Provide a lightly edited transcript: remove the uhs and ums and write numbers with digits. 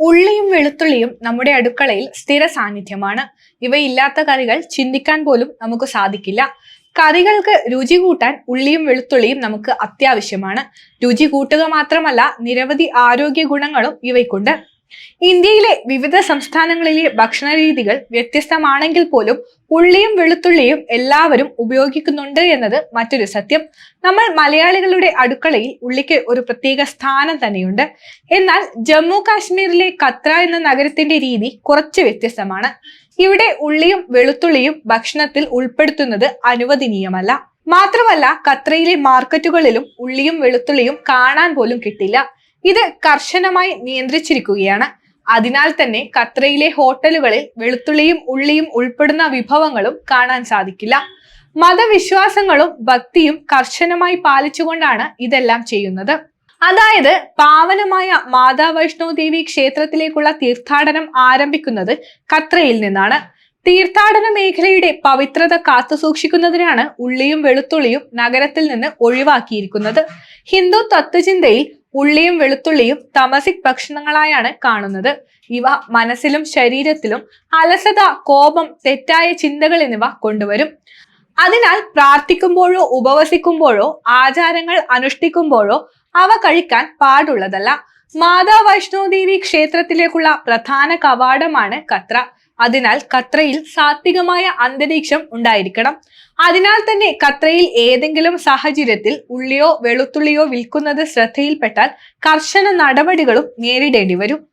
ഉള്ളിയും വെളുത്തുള്ളിയും നമ്മുടെ അടുക്കളയിൽ സ്ഥിര സാന്നിധ്യമാണ്. ഇവയില്ലാത്ത കറികൾ ചിന്തിക്കാൻ പോലും നമുക്ക് സാധിക്കില്ല. കറികൾക്ക് രുചി കൂട്ടാൻ ഉള്ളിയും വെളുത്തുള്ളിയും നമുക്ക് അത്യാവശ്യമാണ്. രുചി കൂട്ടുക മാത്രമല്ല, നിരവധി ആരോഗ്യ ഗുണങ്ങളും ഇവയ്ക്കുണ്ട്. ഇന്ത്യയിലെ വിവിധ സംസ്ഥാനങ്ങളിലെ ഭക്ഷണ രീതികൾ വ്യത്യസ്തമാണെങ്കിൽ പോലും ഉള്ളിയും വെളുത്തുള്ളിയും എല്ലാവരും ഉപയോഗിക്കുന്നുണ്ട് എന്നത് മറ്റൊരു സത്യം. നമ്മൾ മലയാളികളുടെ അടുക്കളയിൽ ഉള്ളിക്ക് ഒരു പ്രത്യേക സ്ഥാനം തന്നെയുണ്ട്. എന്നാൽ ജമ്മു കാശ്മീരിലെ കത്ര എന്ന നഗരത്തിന്റെ രീതി കുറച്ച് വ്യത്യസ്തമാണ്. ഇവിടെ ഉള്ളിയും വെളുത്തുള്ളിയും ഭക്ഷണത്തിൽ ഉൾപ്പെടുത്തുന്നത് അനുവദനീയമല്ല. മാത്രമല്ല, കത്രയിലെ മാർക്കറ്റുകളിലും ഉള്ളിയും വെളുത്തുള്ളിയും കാണാൻ പോലും കിട്ടില്ല. ഇത് കർശനമായി നിയന്ത്രിച്ചിരിക്കുകയാണ്. അതിനാൽ തന്നെ ഖത്തറിലെ ഹോട്ടലുകളിൽ വെളുത്തുള്ളിയും ഉള്ളിയും ഉൾപ്പെടുന്ന വിഭവങ്ങളും കാണാൻ സാധിക്കില്ല. മതവിശ്വാസങ്ങളും ഭക്തിയും കർശനമായി പാലിച്ചുകൊണ്ടാണ് ഇതെല്ലാം ചെയ്യുന്നത്. അതായത്, പാവനമായ മാതാ വൈഷ്ണോ ദേവി ക്ഷേത്രത്തിലേക്കുള്ള തീർത്ഥാടനം ആരംഭിക്കുന്നത് ഖത്രയിൽ നിന്നാണ്. തീർത്ഥാടന മേഖലയുടെ പവിത്രത കാത്തുസൂക്ഷിക്കുന്നതിനാണ് ഉള്ളിയും വെളുത്തുള്ളിയും നഗരത്തിൽ നിന്ന് ഒഴിവാക്കിയിരിക്കുന്നത്. ഹിന്ദു തത്വചിന്തയിൽ ഉള്ളിയും വെളുത്തുള്ളിയും തമസിക് ഭക്ഷണങ്ങളായാണ് കാണുന്നത്. ഇവ മനസ്സിലും ശരീരത്തിലും അലസത, കോപം, തെറ്റായ ചിന്തകൾ എന്നിവ കൊണ്ടുവരും. അതിനാൽ പ്രാർത്ഥിക്കുമ്പോഴോ ഉപവസിക്കുമ്പോഴോ ആചാരങ്ങൾ അനുഷ്ഠിക്കുമ്പോഴോ അവ കഴിക്കാൻ പാടുള്ളതല്ല. മാതാ വൈഷ്ണോ ദേവി ക്ഷേത്രത്തിലേക്കുള്ള പ്രധാന കവാടമാണ് ഖത്ര. അതിനാൽ ഖത്രയിൽ സാത്വികമായ അന്തരീക്ഷം ഉണ്ടായിരിക്കണം. അതിനാൽ തന്നെ ഖത്രയിൽ ഏതെങ്കിലും സാഹചര്യത്തിൽ ഉള്ളിയോ വെളുത്തുള്ളിയോ വിൽക്കുന്നത് ശ്രദ്ധയിൽപ്പെട്ടാൽ കർശന നടപടികളും നേരിടേണ്ടി വരും.